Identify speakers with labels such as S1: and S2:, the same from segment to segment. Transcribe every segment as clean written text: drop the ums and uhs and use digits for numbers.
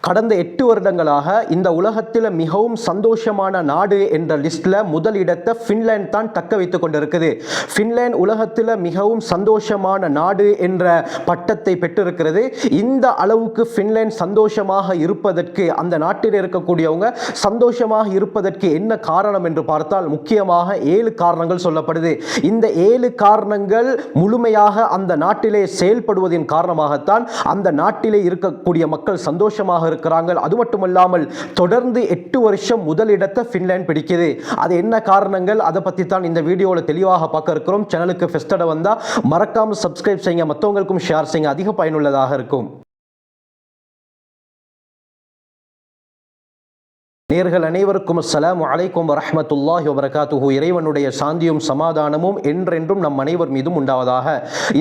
S1: கடந்த 8 வருடங்களாக இந்த உலகத்தில் மிகவும் சந்தோஷமான நாடு என்ற லிஸ்ட்ல முதலிடத்தை பின்லாந்து தான் தக்க வைத்துக் கொண்டிருக்குது. பின்லாந்து உலகத்தில் மிகவும் சந்தோஷமான நாடு என்ற பட்டத்தை பெற்றிருக்கிறது. இந்த அளவுக்கு பின்லாந்து சந்தோஷமாக இருப்பதற்கு, அந்த நாட்டில் இருக்கக்கூடியவங்க சந்தோஷமாக இருப்பதற்கு என்ன காரணம் என்று பார்த்தால் முக்கியமாக 7 காரணங்கள் சொல்லப்படுது. இந்த 7 காரணங்கள் முழுமையாக அந்த நாட்டிலே செயல்படுவதன் காரணமாகத்தான் அந்த நாட்டிலே இருக்கக்கூடிய மக்கள் சந்தோஷமாக இருக்கிறாங்க. அது மட்டுமல்லாமல் தொடர்ந்து 8 வருஷம் முதலிடத்தை பின்லாந்து பிடிக்குது. அது என்ன காரணங்கள், அதை பத்தி தான் இந்த வீடியோவில் தெளிவாக பார்க்க இருக்கிறோம். சேனலுக்கு ஃபர்ஸ்ட் தடவை வந்தா மறக்காம சப்ஸ்கிரைப் செய்யுங்க, மற்றவங்களுக்கும் ஷேர் செய்யுங்க, அதிக பயனுள்ளதாக இருக்கும். நேர்கள் அனைவருக்கும் அஸ்ஸலாமு அலைக்கும் வரஹ்மத்துல்லாஹி வபரகாத்துஹு. இறைவனுடைய சாந்தியும் சமாதானமும் என்றென்றும் நம் அனைவர் மீதும் உண்டாவதாக.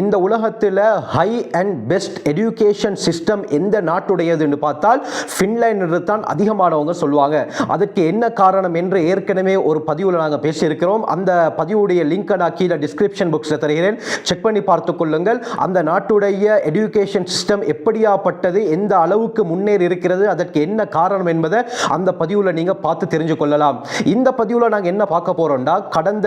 S1: இந்த உலகத்தில் high and best education system எந்த நாட்டுடையது என்று பார்த்தால் பின்லாந்து தான் அதிகமானவங்க சொல்லுவாங்க. அதற்கு என்ன காரணம் என்று ஏற்கனவே ஒரு பதிவில் நாங்கள் பேசியிருக்கிறோம். அந்த பதிவுடைய லிங்கை நான் கீழே டிஸ்கிரிப்ஷன் பாக்ஸில் தருகிறேன், செக் பண்ணி பார்த்து கொள்ளுங்கள். அந்த நாட்டுடைய எஜுகேஷன் சிஸ்டம் எப்படியாப்பட்டது, எந்த அளவுக்கு முன்னேறி இருக்கிறது, அதற்கு என்ன காரணம் என்பதை அந்த பதிவு நீங்க பார்த்து தெரிஞ்சு கொள்ளலாம். இந்த பதிவுல நாங்க என்ன பார்க்க போறோம்னா, கடந்த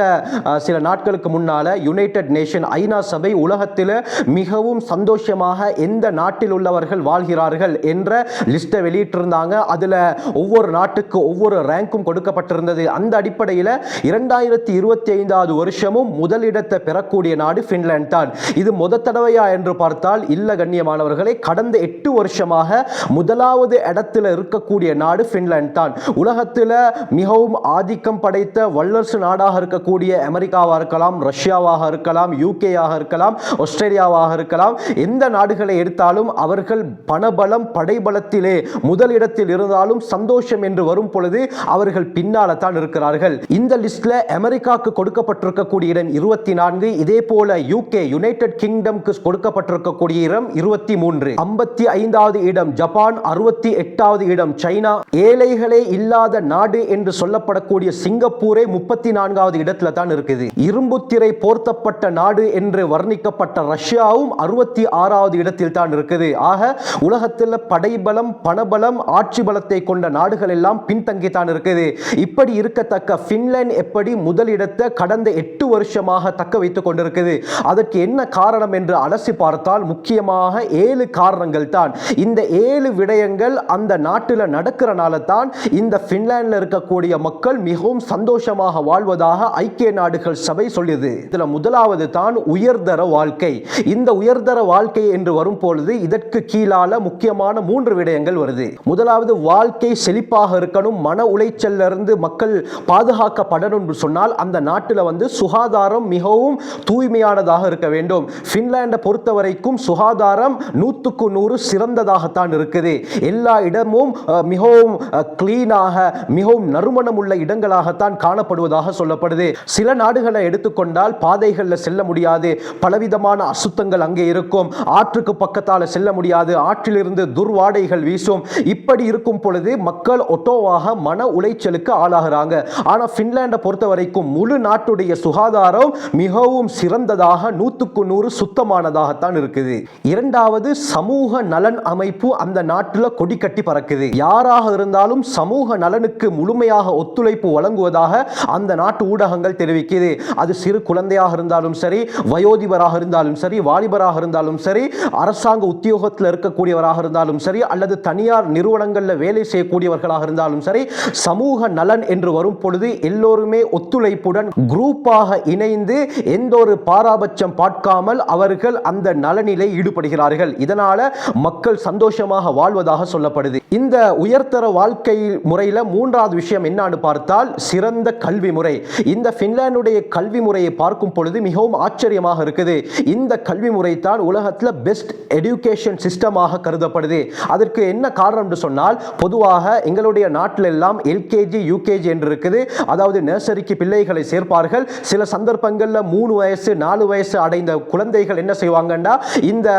S1: சில நாட்களுக்கு முன்னால யுனைடெட் நேஷன் ஐநா சபை உலகத்தில் மிகவும் சந்தோஷமாக எந்த நாட்டில் உள்ளவர்கள் வாழ்கிறார்கள் என்ற லிஸ்ட்டை வெளியிட்டிருந்தாங்க. அதுல ஒவ்வொரு நாட்டுக்கு ஒவ்வொரு ரேங்கும் கொடுக்கப்பட்டிருந்தது. அந்த அடிப்படையில் 2025 வருஷமும் முதலிடத்தை பெறக்கூடிய நாடு பின்லாந்து தான். இது முத தடவையா என்று பார்த்தால் இல்ல கண்ணியமானவர்களே, கடந்த 8 வருஷமாக முதலாவது இடத்துல இருக்கக்கூடிய நாடு பின்லாந்து தான். உலகத்தில் மிகவும் ஆதிக்கம் படைத்த வல்லரசு நாடாக இருக்கக்கூடிய அமெரிக்காவாக இருக்கலாம், ரஷ்யாவாக இருக்கலாம், யூகேயாக இருக்கலாம், ஆஸ்திரேலியாவாக இருக்கலாம், எந்த நாடுகளை எடுத்தாலும் அவர்கள் பணபலம் படைபலத்திலே முதலிடத்தில் இருந்தாலும் சந்தோஷம் என்று வரும் பொழுது அவர்கள் பின்னால தான் இருக்கிறார்கள். இந்த லிஸ்ட்ல அமெரிக்காவுக்கு கொடுக்கப்பட்டிருக்கக்கூடிய இடம் 24, இதே போல யூகே யுனைடெட் கிங்டம்க்கு கொடுக்கப்பட்டிருக்கக்கூடிய இடம் 23, 55வது இடம் ஜப்பான், 68வது இடம் சைனா, ஏழைகளே இல்லாத நாடு என்று சொல்லப்படக்கூடிய சிங்கப்பூரே 34வது இடத்துல தான் இருக்குது. இரும்பு திரை போர்த்தப்பட்ட நாடு என்று வர்ணிக்கப்பட்ட ரஷ்யாவும் 66வது இடத்தில் தான் இருக்குது. ஆக உலகத்தில் படைபலம் பணபலம் ஆட்சி பலத்தை கொண்ட நாடுகள் எல்லாம் பின்தங்கி தான் இருக்குது. இப்படி இருக்கத்தக்க பின்லாந்து எப்படி முதலிடத்தை கடந்த 8 வருஷமாக தக்க வைத்துக் கொண்டிருக்குது, அதற்கு என்ன காரணம் என்று அலசி பார்த்தால் முக்கியமாக 7 காரணங்கள் தான். இந்த 7 விடயங்கள் அந்த நாட்டில் நடக்கிறனால தான் இந்த பின்லாந்தில் இருக்கக்கூடிய மக்கள் மிகவும் சந்தோஷமாக வாழ்வதாக ஐக்கிய நாடுகள் சபை சொல்லுது. இதுல முதலாவது தான் உயர்தர வாழ்க்கை. இந்த உயர்தர வாழ்க்கை என்று வரும் பொழுது இதற்கு கீழால முக்கியமான 3 விடயங்கள் வருது. முதலாவது, வாழ்க்கை செழிப்பாக இருக்கணும், மன உளைச்சல்ல இருந்து மக்கள் பாதுகாக்கப்படணும் என்று சொன்னால் அந்த நாட்டில் சுகாதாரம் மிகவும் தூய்மையானதாக இருக்க வேண்டும். பின்லாண்டை பொறுத்த வரைக்கும் சுகாதாரம் 100க்கு 100 சிறந்ததாகத்தான் இருக்குது. எல்லா இடமும் மிகவும் கிளீனாக மிகவும் நறுமணம் உள்ள இடங்களாகத்தான் காணப்படுவதாக சொல்லப்படுது. சில நாடுகளை எடுத்துக்கொண்டால் பாதைகளில் செல்ல முடியாது, பலவிதமான அசுத்தங்கள் அங்கே இருக்கும், ஆற்றுக்கு பக்கத்தால் செல்ல முடியாது, ஆற்றிலிருந்து துர்வாடைகள் வீசும். இப்படி இருக்கும் பொழுது மக்கள் ஒட்டோவாக மன உளைச்சலுக்கு ஆளாகிறாங்க. ஆனால் பின்லாண்டை பொறுத்த வரைக்கும் முழு நாட்டுடைய சுகாதாரம் மிகவும் சிறந்ததாக 100க்கு 100 சுத்தமானதாகத்தான் இருக்குது. இரண்டாவது, சமூக நலன் அமைப்பு அந்த நாட்டில் கொடி கட்டி பறக்குது. யாராக இருந்தாலும் சமூக நலனுக்கு முழுமையாக ஒத்துழைப்பு வழங்குவதாக அந்த நாட்டு ஊடகங்கள் தெரிவிக்கிறது. அது சிறு குழந்தையாக இருந்தாலும் சரி, வயோதிபராக இருந்தாலும் சரி, வாலிபராக இருந்தாலும் சரி, அரசாங்க உத்தியோகத்தில் இருக்கக்கூடியவராக இருந்தாலும் சரி, அல்லது தனியார் நிறுவனங்களில் வேலை செய்யக்கூடியவர்களாக இருந்தாலும் சரி, சமூக நலன் என்று வரும் பொழுது எல்லோருமே ஒத்துழைப்புடன் குரூப்பாக இணைந்து எந்த ஒரு பாராபட்சம் பார்க்காமல் அவர்கள் அந்த நலனிலே ஈடுபடுகிறார்கள். இதனால மக்கள் சந்தோஷமாக வாழ்வதாக சொல்லப்படுது. இந்த உயர்தர வாழ்க்கை முறையில் 3வது விஷயம் என்னன்னு பார்த்தால் சிறந்த கல்வி முறை. இந்த பின்லாந்துடைய கல்வி முறையை பார்க்கும் பொழுது மிகவும் ஆச்சரியமாக இருக்குது. இந்த கல்வி முறை தான் உலகத்தில் பெஸ்ட் எஜுகேஷன் சிஸ்டமாக கருதப்படுது. அதற்கு என்ன காரணம் என்று சொன்னால், பொதுவாக எங்களுடைய நாட்டில் எல்லாம் எல்கேஜி யூகேஜி என்று இருக்குது. அதாவது நர்சரிக்கு பிள்ளைகளை சேர்ப்பார்கள். சில சந்தர்ப்பங்களில் 3 வயசு 4 வயசு அடைந்த குழந்தைகள் என்ன செய்வாங்கன்னா இந்த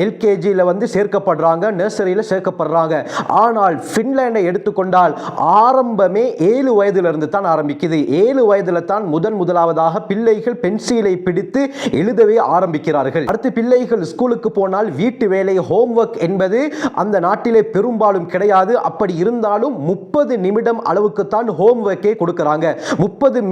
S1: எல்கேஜியில் சேர்க்கப்படுறாங்க, நர்சரியில் சேர்க்கப்படுறாங்க. ஆனால் பின்லாண்டை எடுத்துக்கொண்டு எடுத்துக்கொண்டால் ஆரம்பமே 7 வயதிலிருந்து தான் ஆரம்பிக்குது. 7 வயதில் தான் முதலாவதாக பிள்ளைகள் பென்சிலை பிடித்து எழுதவே ஆரம்பிக்கிறார்கள். அடுத்து பிள்ளைகள் ஸ்கூலுக்கு போனால் வீட்டு வேலை ஹோம்வொர்க் என்பது அந்த நாட்டிலே பெரும்பாலும் கிடையாது. அப்படி இருந்தாலும் 30 நிமிடம் அளவுக்கு தான் ஹோம்வொர்க்கே கொடுக்கிறாங்க. 30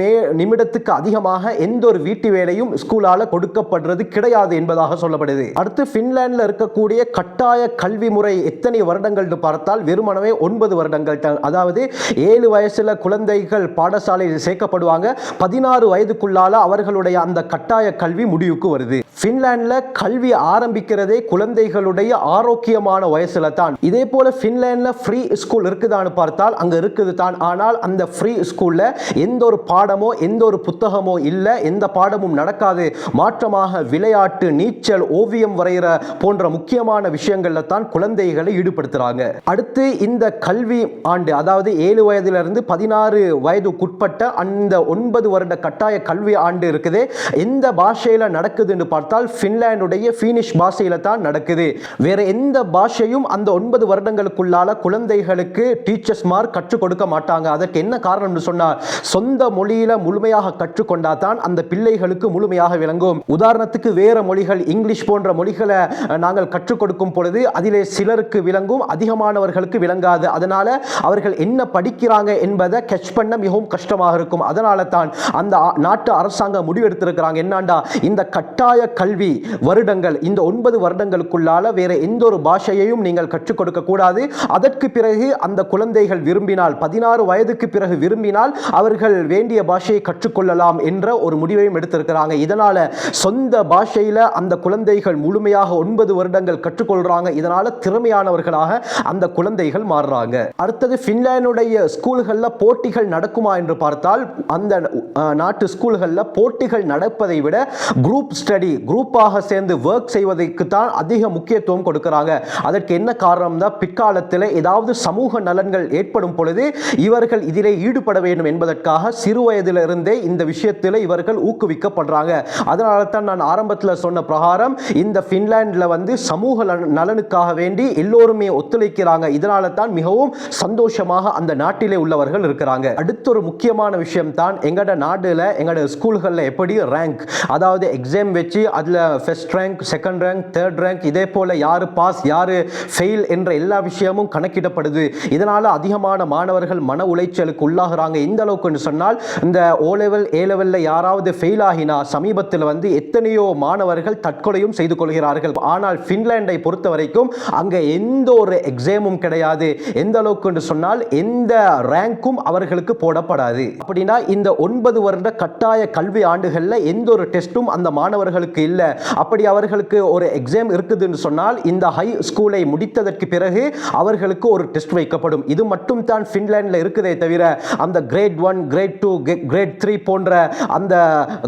S1: நிமிடத்துக்கு அதிகமாக எந்த ஒரு வீட்டு வேலையும் ஸ்கூலால கொடுக்கப்படுறது கிடையாது என்பதாக சொல்லப்படுது. அடுத்து பின்லாந்தில் இருக்கக்கூடிய கட்டாய கல்வி முறை எத்தனை வருடங்கள் பார்த்தால் வெறுமனவே 9 வருடங்கள் தான். அதாவது 7 வயசுல குழந்தைகள் பாடசாலையில் சேர்க்கப்படுவாங்க. 16 வயதுக்குள்ளால அவர்களுடைய அந்த கட்டாய கல்வி முடிவுக்கு வருது. பின்லாந்துல கல்வி ஆரம்பிக்கிறதே குழந்தைகளுடைய ஆரோக்கியமான வயசுல தான். இதே போல பின்லாந்துல ஃப்ரீ ஸ்கூல் இருக்குதான்னு பார்த்தால் அங்க இருக்குது தான். ஆனால் அந்த ஃப்ரீ ஸ்கூல்ல எந்த ஒரு பாடமோ எந்த ஒரு புத்தகமோ இல்ல, எந்த பாடமும் நடக்காது. மாற்றமாக விளையாட்டு, நீச்சல், ஓவியம் வரைகிற போன்ற முக்கியமான விஷயங்கள்ல தான் குழந்தைகளை ஈடுபடுத்துறாங்க. அடுத்து இந்த கல்வி ஆண்டு, அதாவது 7 வயதிலிருந்து 16 வயதுக்குட்பட்ட அந்த 9 வருட கட்டாய கல்வி ஆண்டு இருக்குது. எந்த பாஷையில நடக்குதுன்னு பார்த்தால் பின்லாந்துடைய ஃபினிஷ் பாஷையில தான் நடக்குது. வேற எந்த பாஷையும் அந்த 9 வருடங்களுக்குள்ளால குழந்தைகளுக்கு டீச்சர்ஸ்மார் கற்றுக் கொடுக்க மாட்டாங்க. அதற்கு என்ன காரணம்னு சொன்னால் சொந்த மொழியில முழுமையாக கற்றுக்கொண்டா தான் அந்த பிள்ளைகளுக்கு முழுமையாக விளங்கும். உதாரணத்துக்கு வேற மொழிகள், இங்கிலீஷ் போன்ற மொழிகளை நாங்கள் கற்றுக் கொடுக்கும் பொழுது அதிலே சிலருக்கு விளங்கும், அதிகமானவர்களுக்கு விளங்காது. அதனால அவர்கள் என்ன படிக்கிறாங்க என்பதை கேட்ச் பண்ண மிகவும் கஷ்டமாக இருக்கும். அதனால தான் அந்த நாட்டு அரசாங்கம் முடிவெடுத்திருக்கிறாங்க, என்னண்டா இந்த கட்டாய கல்வி வருடங்கள், இந்த 9 வருடங்களுக்குள்ளால வேற எந்த ஒரு பாஷையையும் நீங்கள் கற்றுக் கொடுக்க கூடாது. அதற்கு பிறகு அந்த குழந்தைகள் விரும்பினால் 16 வயதுக்கு பிறகு விரும்பினால் அவர்கள் வேண்டிய பாஷையை கற்றுக்கொள்ளலாம் என்ற ஒரு முடிவையும் எடுத்திருக்கிறாங்க. இதனால சொந்த பாஷையில அந்த குழந்தைகள் முழுமையாக 9 வருடங்கள் கற்றுக்கொள்றாங்க. இதனால திறமையானவர்களாக அந்த குழந்தைகள் மாறுறாங்க. அடுத்தது பின்லாந்துடைய ஸ்கூல்கள்ல போட்டிகள் நடக்குமா என்று பார்த்தால் அந்த நாட்டு ஸ்கூல்கள்ல போட்டிகள் நடப்பதை விட குரூப் ஸ்டடி, குரூப்பாக சேர்ந்து ஒர்க் செய்வதற்கு தான் அதிக முக்கியத்துவம் கொடுக்கிறாங்க. அதற்கு என்ன காரணம் தான், பிற்காலத்தில் ஏதாவது சமூக நலன்கள் ஏற்படும் பொழுது இவர்கள் இதிலே ஈடுபட வேண்டும் என்பதற்காக சிறு வயதிலிருந்தே இந்த விஷயத்தில் இவர்கள் ஊக்குவிக்கப்படுறாங்க. அதனால தான் நான் ஆரம்பத்தில் சொன்ன பிரகாரம் இந்த பின்லாந்துல வந்து சமூக நலனுக்காக வேண்டி எல்லோருமே ஒத்துழைக்கிறாங்க. இதனால தான் மிகவும் சந்தோஷமாக அந்த நாட்டிலே உள்ளவர்கள் இருக்கிறாங்க. அடுத்த ஒரு முக்கியமான விஷயம் தான் எங்கட நாடுல, எங்கட ஸ்கூல்கள்ல எப்படி ரேங்க், அதாவது எக்ஸாம் வச்சு அதுல first rank, second rank, third rank, இதே போல யாரு பாஸ் யாரு ஃபெயில் என்ற எல்லா விஷயமும் கணக்கிடப்படுது. இதனால அதிகமான மாணவர்கள் மன உளைச்சலுக்கு உள்ளாகிறாங்க. இந்த அளவுக்கு சொன்னால் இந்த ஓ லெவல் ஏ லெவல்ல யாராவது ஃபெயில் ஆகினா சமீபத்தில் வந்து எத்தனையோ மாணவர்கள் தற்கொலையும் செய்து கொள்கிறார்கள். ஆனால் பின்லாந்தை பொறுத்த வரைக்கும் அங்க எந்த ஒரு எக்ஸாமும் கிடையாது. எந்த அளவுக்கு சொன்னால் எந்த ரேங்கும் அவர்களுக்கு போடப்படாது. அப்படின்னா இந்த 9 வருட கட்டாய கல்வி ஆண்டுகள்ல எந்த ஒரு டெஸ்டும் அந்த மாணவர்களுக்கு இல்ல. அப்படி அவர்களுக்கு ஒரு எக்ஸாம் இருக்குதுன்னு சொன்னால் இந்த ஹை ஸ்கூலை முடித்ததற்கு பிறகு அவர்களுக்கு ஒரு டெஸ்ட் வைக்கப்படும். இது மட்டும் தான் பின்லாந்துல இருக்குதே தவிர அந்த கிரேட் 1, கிரேட் 2, கிரேட் 3 போன்ற அந்த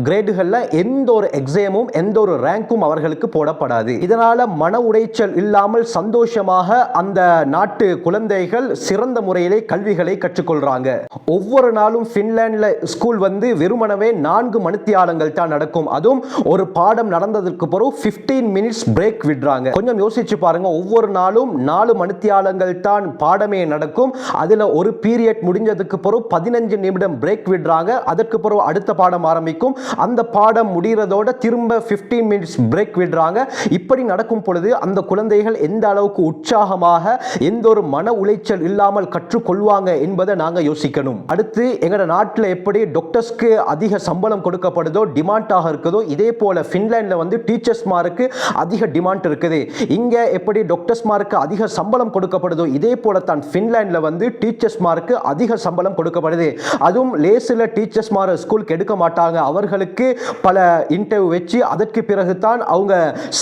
S1: கிரேடுகள்ல எந்த ஒரு எக்ஸாமும் எந்த ஒரு ரேங்கும் அவர்களுக்கு போடப்படாது. இதனால மன உளைச்சல் இல்லாமல் சந்தோஷமாக அந்த நாட்டு குழந்தைகள் சிறந்த முறையிலே கல்விகளை கற்றுக்கொள்றாங்க. ஒவ்வொரு நாளும் பின்லாந்துல ஸ்கூல் வந்து வெறுமனவே 4 மணித்தியாலங்கள் தான் நடக்கும். அதுவும் ஒரு பாடம் நடந்ததற்கு பிறகு 15 மினிட்ஸ் பிரேக் விடுறாங்க. கொஞ்சம் யோசிச்சு பாருங்க, ஒவ்வொரு நாளும் 4 மணித்தியாலங்கள் தான் பாடமே நடக்கும். அதுல ஒரு பீரியட் முடிஞ்சதுக்கு பிறகு 15 நிமிடம் பிரேக் விடுறாங்க. அதற்கு பிறகு அடுத்த பாடம் ஆரம்பிக்கும். அந்த பாடம் முடிகிறதோட திரும்ப 15 மினிட்ஸ் பிரேக் விடுறாங்க. இப்படி நடக்கும் பொழுது அந்த குழந்தைகள் எந்த அளவுக்கு உற்சாகமாக எந்த ஒரு மன உளைச்சல் இல்லாமல் கற்றுக்கொள்வாங்க என்பதை நாங்க யோசிக்கணும். அடுத்து எங்கட நாட்டில் எப்படி டாக்டர்ஸ்க்கு அதிக சம்பளம் கொடுக்கப்படுதோ, டிமாண்டாக இருக்குதோ, இதே போல பின்லாந்துல வந்து டீச்சர்ஸ்மாருக்கு அதிக டிமாண்ட் இருக்குது. இங்க எப்படி டாக்டர்ஸ்மாருக்கு அதிக சம்பளம் கொடுக்கப்படுதோ இதே போல தான் பின்லாந்துல வந்து டீச்சர்ஸ்மாருக்கு அதிக சம்பளம் கொடுக்கப்படுது. அதுவும் லேசில் டீச்சர்ஸ்மார் ஸ்கூலுக்கு எடுக்க மாட்டாங்க. அவர்களுக்கு பல இன்டர்வியூ வச்சு அதற்கு பிறகு தான் அவங்க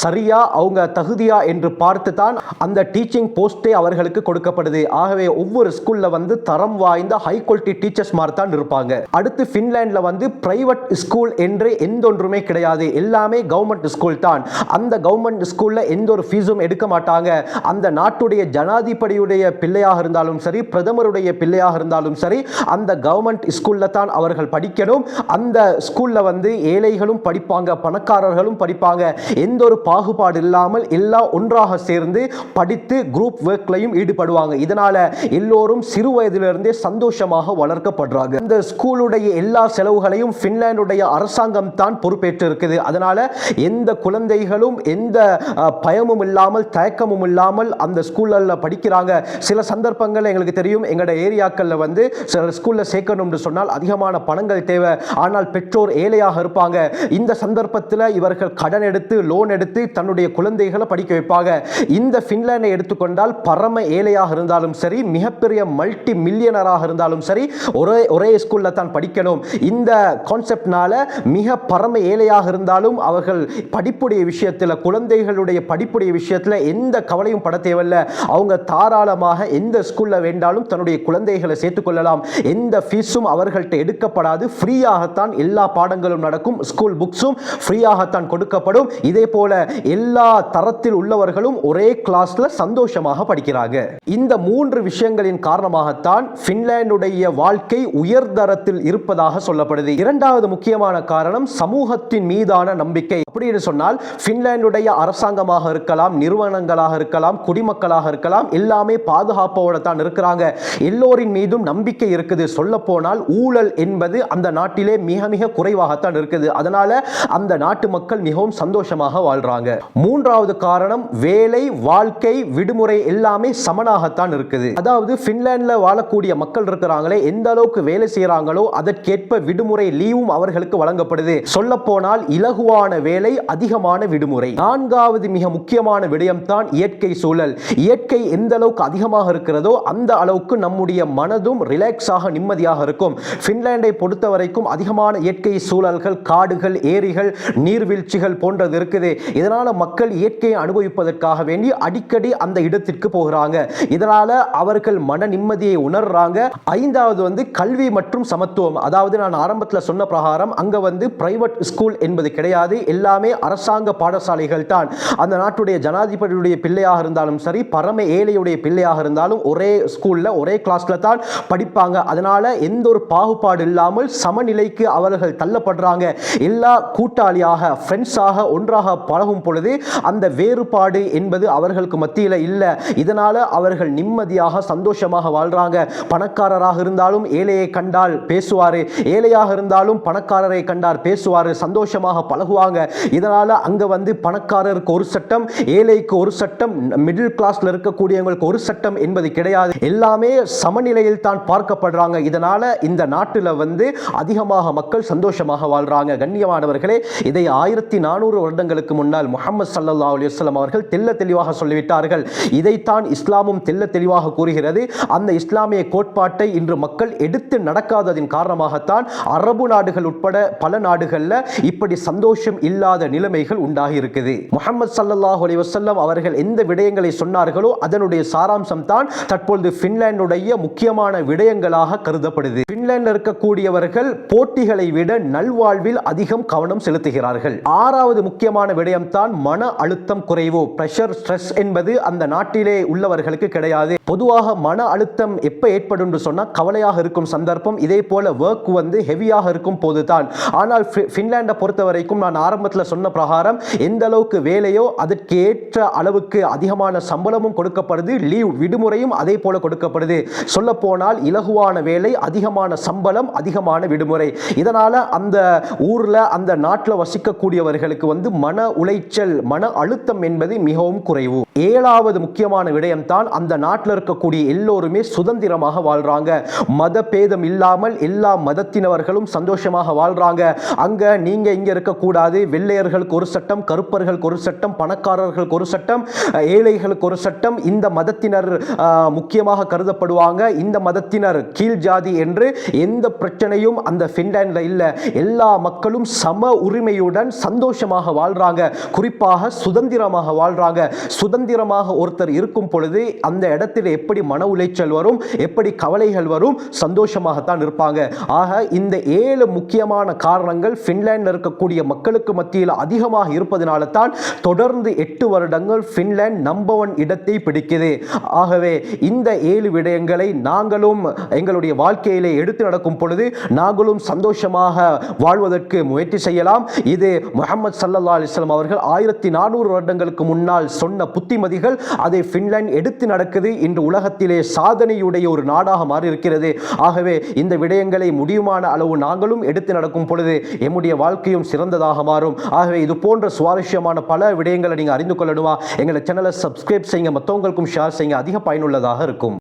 S1: சரியா அவங்க தகுதியா என்று பார்த்து தான் அந்த டீச்சிங் போஸ்டே அவர்களுக்கு கொடுக்கப்படுது. ஆகவே ஒவ்வொரு ஸ்கூல்ல வந்து தரம் வாய்ந்த ஹை குவாலிட்டி டீச்சர்ஸ்மார் தான் இருப்பாங்க. அடுத்து பின்லாந்துல வந்து பிரைவேட் ஸ்கூல் என்று எந்த ஒன்றுமே கிடையாது. எல்லாமே கவர்மெண்ட் ஸ்கூல் தான். அந்த கவர்மெண்ட் ஸ்கூல்ல எந்த ஒரு ஃபீஸும் எடுக்க மாட்டாங்க. அந்த நாட்டுடைய ஜனாதிபதியுடைய பிள்ளையாக இருந்தாலும் சரி, பிரதமருடைய பிள்ளையாக இருந்தாலும் சரி, அந்த கவர்மெண்ட் ஸ்கூல்ல தான் அவர்கள் படிக்கணும். அந்த ஸ்கூல்ல வந்து ஏழைகளும் படிப்பாங்க, பணக்காரர்களும் படிப்பாங்க. எந்த ஒரு பாகுபாடு இல்லாமல் எல்லாம் ஒன்றாக சேர்ந்து படித்து குரூப் ஒர்க்லையும் ஈடுபடுவாங்க. இதனால எல்லோரும் சிறு வயதிலிருந்தே சந்தோஷமாக வளர்க்கப்படுறாங்க. இந்த ஸ்கூலுடைய எல்லா செலவுகளையும் பின்லாந்துடைய அரசாங்கம் தான் பொறுப்பேற்று இருக்குது. அதனால எந்த குழந்தைகளும் எந்த பயமும் இல்லாமல் தயக்கமும் இல்லாமல் அந்த ஸ்கூல்ல படிக்கிறாங்க. சில சந்தர்ப்பங்கள் எங்களுக்கு தெரியும், எங்களோட ஏரியாக்கள்ல வந்து சில ஸ்கூல்ல சேர்க்கணும்னு சொன்னால் அதிகமான பணங்கள் தேவை. ஆனால் பெற்றோர் ஏழையாக இருப்பாங்க. இந்த சந்தர்ப்பத்தில் இவர்கள் கடன் எடுத்து லோன் எடுத்து தன்னுடைய குழந்தைகளை படிக்க வைப்பாங்க. இந்த பின்லாந்தை எடுத்துக்கொண்டால் பரம ஏழையாக இருந்தாலும் சரி, மிகப்பெரிய மல்டி மில்லியனராக இருந்தாலும் சரி, ஒரே ஸ்கூல்ல தான் படிக்கணும். இந்த கான்செப்ட்னால மிக பரம ஏழையாக இருந்தாலும் அவர்கள் படிப்புடைய விஷயத்தில், குழந்தைகளுடைய படிப்புடைய விஷயத்தில் எந்த கவலையும் பட தேவையில்லை. அவங்க தாராளமாக எந்த ஸ்கூல்ல வேண்டாலும் தன்னுடைய குழந்தைகளை சேர்த்துக் கொள்ளலாம். எந்த ஃபீஸும் அவர்கள்ட்ட எடுக்கப்படாது. ஃப்ரீயாகத்தான் எல்லா பாடங்களும் நடக்கும். ஸ்கூல் புக்ஸும் ஃப்ரீயாகத்தான் கொடுக்கப்படும். இதே போல எல்லா தரத்தில் உள்ளவர்களும் ஒரே கிளாஸ்ல சந்தோஷமாக படிக்கிறாங்க. இந்த 3 விஷயங்களின் காரணமாகத்தான் பின்லாந்துடைய வாழ்க்கை உயர்தரத்தில் இருப்பதாக சொல்லப்படுது. இரண்டாவது முக்கியமான காரணம் சமூகத்தின் மீதான நம்பிக்கை. அப்படின்னு சொன்னால் பின்லாந்துடைய அரசாங்கமாக இருக்கலாம், நிறுவனங்களாக இருக்கலாம், குடிமக்களாக இருக்கலாம், எல்லாமே பாதுகாப்போடு தான் இருக்கிறாங்க. எல்லோரின் மீதும் நம்பிக்கை இருக்குது. சொல்ல போனால் ஊழல் என்பது அந்த நாட்டிலே மிக மிக குறைவாகத்தான் இருக்குது. அதனால அந்த நாட்டு மக்கள் மிகவும் சந்தோஷமாக வாழ்றாங்க. மூன்றாவது காரணம் வேலை, வாழ்க்கை, விடுமுறை எல்லாமே சமனாகத்தான் இருக்குது. அதாவது பின்லாந்துல வாழக்கூடிய மக்கள் இருக்கிறாங்களே, எந்த அளவுக்கு வேலை செய்யறாங்களோ அதற்கேற்ப விடுமுறை லீவும் அவர்களுக்கு வழங்கப்படுது. சொல்ல போனால் இலகுவான வேலை, அதிகமான விடுமுறை. நான்காவது மிக முக்கியமான விடயம் தான் இயற்கை சூழல். இயற்கை எந்த அளவுக்கு அதிகமாக இருக்கிறதோ அந்த அளவுக்கு நம்முடைய மனதும் ரிலாக்ஸாக நிம்மதியாக இருக்கும். பின்லாந்தை பொறுத்த வரைக்கும் அதிகமான இயற்கை சூழல்கள், காடுகள், ஏரிகள், நீர்வீழ்ச்சிகள் போன்றது இருக்குது. இதனால மக்கள் இயற்கையை அனுபவிப்பதற்காக வேண்டி அடிக்கடி அந்த இடத்திற்கு போகிறாங்க. இதனால அவர்கள் மன நிம்மதியை உணர்றாங்க. ஐந்தாவது வந்து கல்வி மற்றும் சமத்துவம். அதாவது நான் ஆரம்பத்தில் சொன்ன பிரகாரம் அங்க வந்து பிரைவேட் ஸ்கூல் என்பது கிடையாது. எல்லாமே அரசாங்க பாடசாலைகள் தான். அந்த நாட்டுடைய ஜனாதிபதியுடைய பிள்ளையாக இருந்தாலும் சரி, பரம ஏழையுடைய பிள்ளையாக இருந்தாலும் ஒரே ஸ்கூல்ல ஒரே கிளாஸ்ல தான் படிப்பாங்க. அதனால எந்த ஒரு பாகுபாடு இல்லாமல் சமநிலைக்கு அவர்கள் தள்ளப்படுறாங்க. எல்லா கூட்டாளியாக, ஃப்ரெண்ட்ஸாக ஒன்றாக பழகும் பொழுது அந்த வேறுபாடு என்பது அவர்களுக்கு மத்தியில் இல்லை. இதனால அவர்கள் நிம்மதியாக சந்தோஷமாக வாழ்றாங்க. பணக்காரராக இருந்தாலும் ஏழையை கண்டால் பேசுவாரு, ஏழையாக இருந்தாலும் பணக்காரரை கண்டால் பேசுவாரு, சந்தோஷமாக பழகுவாங்க. இதனால அங்க வந்து பணக்காரருக்கு ஒரு சட்டம், ஏழைக்கு ஒரு சட்டம், மிடில் கிளாஸ்ல இருக்கக்கூடியவங்களுக்கு ஒரு சட்டம் என்பது கிடையாது. எல்லாமே சமநிலையில் தான் பார்க்கப்படுறாங்க. இதனால இந்த நாட்டில் வந்து அதிகமாக மக்கள் சந்தோஷமாக வாழ்றாங்க. கண்ணியமானவர்களே, இதை 1400 வருடங்களுக்கு முன்னால் முஹம்மது ஸல்லல்லாஹு அலைஹி வஸல்லம் அவர்கள் தெல்ல தெளிவாக சொல்லிவிட்டார்கள். இதைத்தான் இஸ்லாமும் தெல்ல தெளிவாக கூறுகிறது. அந்த இஸ்லாமிய கோட்பாட்டை இன்று மக்கள் எடுத்து நடக்காததின் காரணமாகத்தான் அரபு நாடுகள் உட்பட பல நாடுகளில் இப்படி சந்தோஷம் இல்லாத நிலைமைகள் உண்டாகி இருக்குது. முஹம்மது ஸல்லல்லாஹு அலைஹி வஸல்லம் அவர்கள் எந்த விடயங்களை சொன்னார்களோ அதனுடைய சாராம்சம் தான் தற்பொழுது பின்லாந்துடைய முக்கியமான விடயங்களாக கருதப்படுது. பின்லாந்தில் இருக்கக்கூடியவர்கள் போட்டிகளை விட நல்வாழ்வில் அதிகம் கவனம் செலுத்துகிறார்கள். ஆறாவது முக்கியமான விடயம் தான் மன அழுத்தம் குறைவு. பிரஷர், ஸ்ட்ரெஸ் என்பது அந்த நாட்டிலே உள்ளவர்களுக்கு கிடையாது. பொதுவாக மன அழுத்தம் எப்ப ஏற்படும் என்று சொன்னால் கவலையாக இருக்கும் சந்தர்ப்பம், இதே போல ஒர்க் வந்து ஹெவியாக இருக்கும் போதுதான். ஆனால் பின்லாண்டை பொறுத்த வரைக்கும் நான் ஆரம்பத்தில் சொன்ன பிரகாரம் எந்த அளவுக்கு வேலையோ அதற்கு ஏற்ற அளவுக்கு அதிகமான சம்பளமும் கொடுக்கப்படுது, லீவ் விடுமுறையும் அதே போல கொடுக்கப்படுது. சொல்ல போனால் இலகுவான வேலை, அதிகமான சம்பளம், அதிகமான விடுமுறை. இதனால அந்த ஊர்ல அந்த நாட்டில் வசிக்கக்கூடியவர்களுக்கு வந்து மன உளைச்சல், மன அழுத்தம் என்பது மிகவும் குறைவு. ஏழாவது முக்கியமான விடயம் தான் அந்த நாட்டில் இருக்கக்கூடிய எல்லோருமே சுதந்திரமாக வாழ்றாங்க. மத பேதம் இல்லாமல் எல்லா மதத்தினவர்களும் சந்தோஷமாக வாழ்றாங்க. அங்க நீங்க இங்க இருக்கக்கூடாது, வெள்ளையர்களுக்கு ஒரு சட்டம், கருப்பர்களுக்கு ஒரு சட்டம், பணக்காரர்களுக்கு ஒரு சட்டம், ஏழைகளுக்கு ஒரு சட்டம், இந்த மதத்தினர் முக்கியமாக கருதப்படுவாங்க, இந்த மதத்தினர் கீழ் ஜாதி என்று எந்த பிரச்சனையும் அந்த பின்லாந்துல இல்ல. எல்லா மக்களும் சம உரிமையுடன் சந்தோஷமாக வாழ்றாங்க. குறிப்பாக சுதந்திரமாக வாழ்றாங்க. சுதந்திரமாக ஒருத்தர் இருக்கும் பொழுது அந்த இடத்தில் எப்படி மன உளைச்சல் வரும், எப்படி கவலைகள் வரும், சந்தோஷமாகத்தான் இருப்பாங்க. ஆக இந்த 7 முக்கியமான காரணங்கள் பின்லாந்தில் இருக்கக்கூடிய மக்களுக்கு மத்தியில் அதிகமாக இருப்பதனால தான் தொடர்ந்து 8 வருடங்கள் பின்லாந்து நம்பர் 1 இடத்தை பிடிக்குது. ஆகவே இந்த 7 விடயங்களை நாங்களும் எங்களுடைய வாழ்க்கையிலே எடுத்து நடக்கும் பொழுது நாங்களும் சந்தோஷமாக வாழ்வதற்கு முயற்சி செய்யலாம். இது முஹம்மது ஸல்லல்லாஹு அலைஹி வஸல்லம் அவர்கள் 1400 வருடங்களுக்கு முன்னால் சொன்ன புத்திமதிகள். அதை பின்லாந்து எடுத்து நடக்குது. இன்று உலகத்தில் உலகத்திலே சாதனையுடைய ஒரு நாடாக மாறி இருக்கிறது. ஆகவே இந்த விடயங்களை முடியுமான அளவு நாங்களும் எடுத்து நடக்கும் பொழுது எம்முடைய வாழ்க்கையும் சிறந்ததாக மாறும். ஆகவே இது போன்ற சுவாரஸ்யமான பல விடயங்களை நீங்க அறிந்து கொள்ளணுமா, எங்களை சேனலை சப்ஸ்கிரைப் செய்யுங்க, மற்றவங்களுக்கும் ஷேர் செய்யுங்க, அதிக பயனுள்ளதாக இருக்கும்.